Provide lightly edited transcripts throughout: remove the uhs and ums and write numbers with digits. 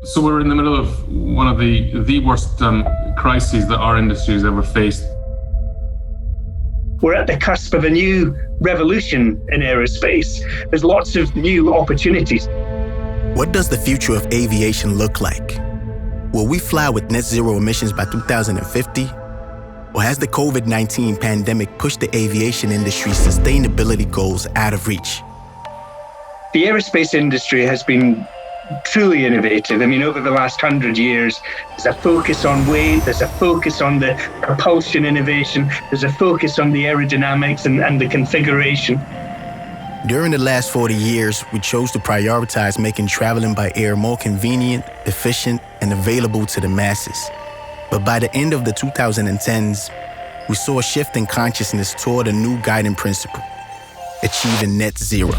So we're in the middle of one of the worst crises that our industry has ever faced. We're at the cusp of a new revolution in aerospace. There's lots of new opportunities. What does the future of aviation look like? Will we fly with net zero emissions by 2050? Or has the COVID-19 pandemic pushed the aviation industry's sustainability goals out of reach? The aerospace industry has been truly innovative. I mean, over the last 100 years, there's a focus on weight, there's a focus on the propulsion innovation, there's a focus on the aerodynamics and the configuration. During the last 40 years, we chose to prioritize making traveling by air more convenient, efficient, and available to the masses. But by the end of the 2010s, we saw a shift in consciousness toward a new guiding principle: achieving net zero.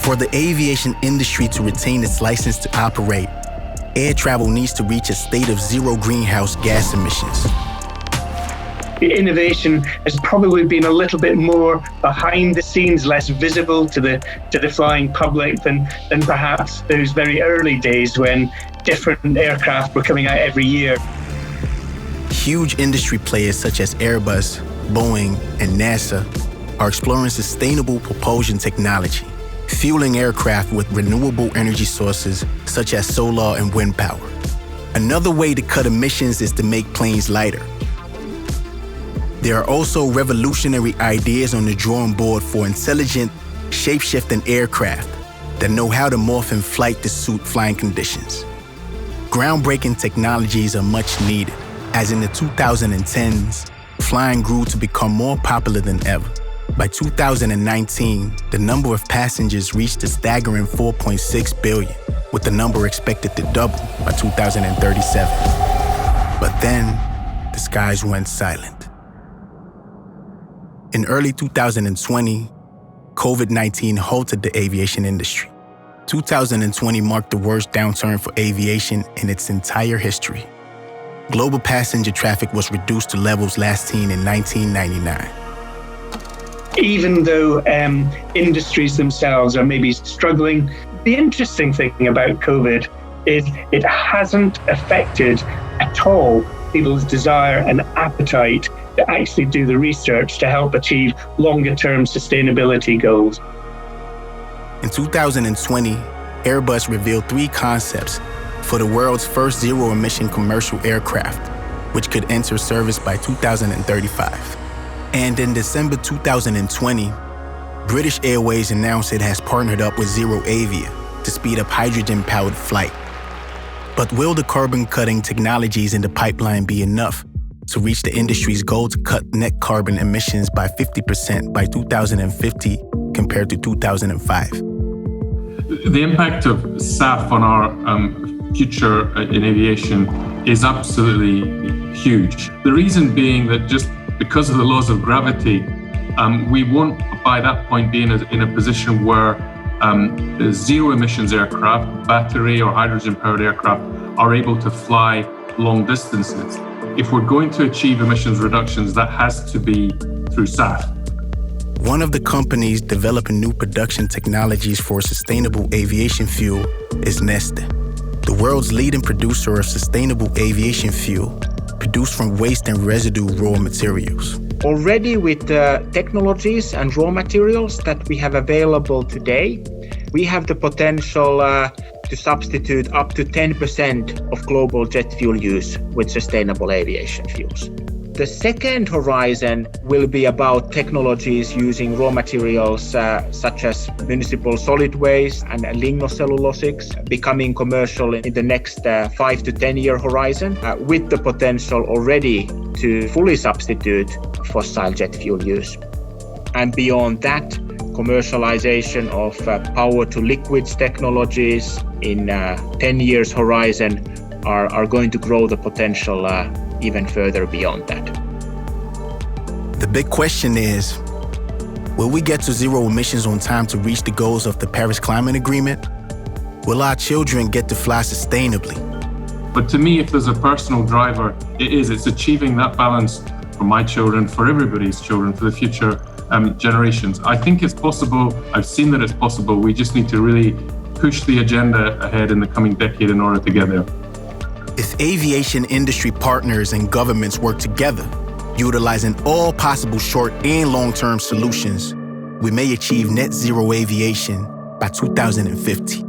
For the aviation industry to retain its license to operate, air travel needs to reach a state of zero greenhouse gas emissions. The innovation has probably been a little bit more behind the scenes, less visible to the flying public than perhaps those very early days when different aircraft were coming out every year. Huge industry players such as Airbus, Boeing, and NASA are exploring sustainable propulsion technology, fueling aircraft with renewable energy sources such as solar and wind power. Another way to cut emissions is to make planes lighter. There are also revolutionary ideas on the drawing board for intelligent, shape-shifting aircraft that know how to morph in flight to suit flying conditions. Groundbreaking technologies are much needed, as in the 2010s, flying grew to become more popular than ever. By 2019, the number of passengers reached a staggering 4.6 billion, with the number expected to double by 2037. But then, the skies went silent. In early 2020, COVID-19 halted the aviation industry. 2020 marked the worst downturn for aviation in its entire history. Global passenger traffic was reduced to levels last seen in 1999. Even though industries themselves are maybe struggling, the interesting thing about COVID is it hasn't affected at all people's desire and appetite to actually do the research to help achieve longer-term sustainability goals. In 2020, Airbus revealed 3 concepts for the world's first zero-emission commercial aircraft, which could enter service by 2035. And in December 2020, British Airways announced it has partnered up with ZeroAvia to speed up hydrogen-powered flight. But will the carbon-cutting technologies in the pipeline be enough to reach the industry's goal to cut net carbon emissions by 50% by 2050 compared to 2005? The impact of SAF on our future in aviation is absolutely huge. The reason being that just because of the laws of gravity, we won't by that point be in a position where zero emissions aircraft, battery or hydrogen powered aircraft are able to fly long distances. If we're going to achieve emissions reductions, that has to be through SAF. One of the companies developing new production technologies for sustainable aviation fuel is Neste, the world's leading producer of sustainable aviation fuel produced from waste and residue raw materials. Already with the technologies and raw materials that we have available today, we have the potential to substitute up to 10% of global jet fuel use with sustainable aviation fuels. The second horizon will be about technologies using raw materials such as municipal solid waste and lignocellulosics becoming commercial in the next 5 to 10 year horizon, with the potential already to fully substitute fossil jet fuel use. And beyond that, commercialization of power to liquids technologies in 10 years horizon are going to grow the potential even further beyond that. The big question is, will we get to zero emissions on time to reach the goals of the Paris Climate Agreement? Will our children get to fly sustainably? But to me, if there's a personal driver, it's achieving that balance for my children, for everybody's children, for the future generations. I think it's possible. I've seen that it's possible. We just need to really push the agenda ahead in the coming decade in order to get there. If aviation industry partners and governments work together, utilizing all possible short and long-term solutions, we may achieve net zero aviation by 2050.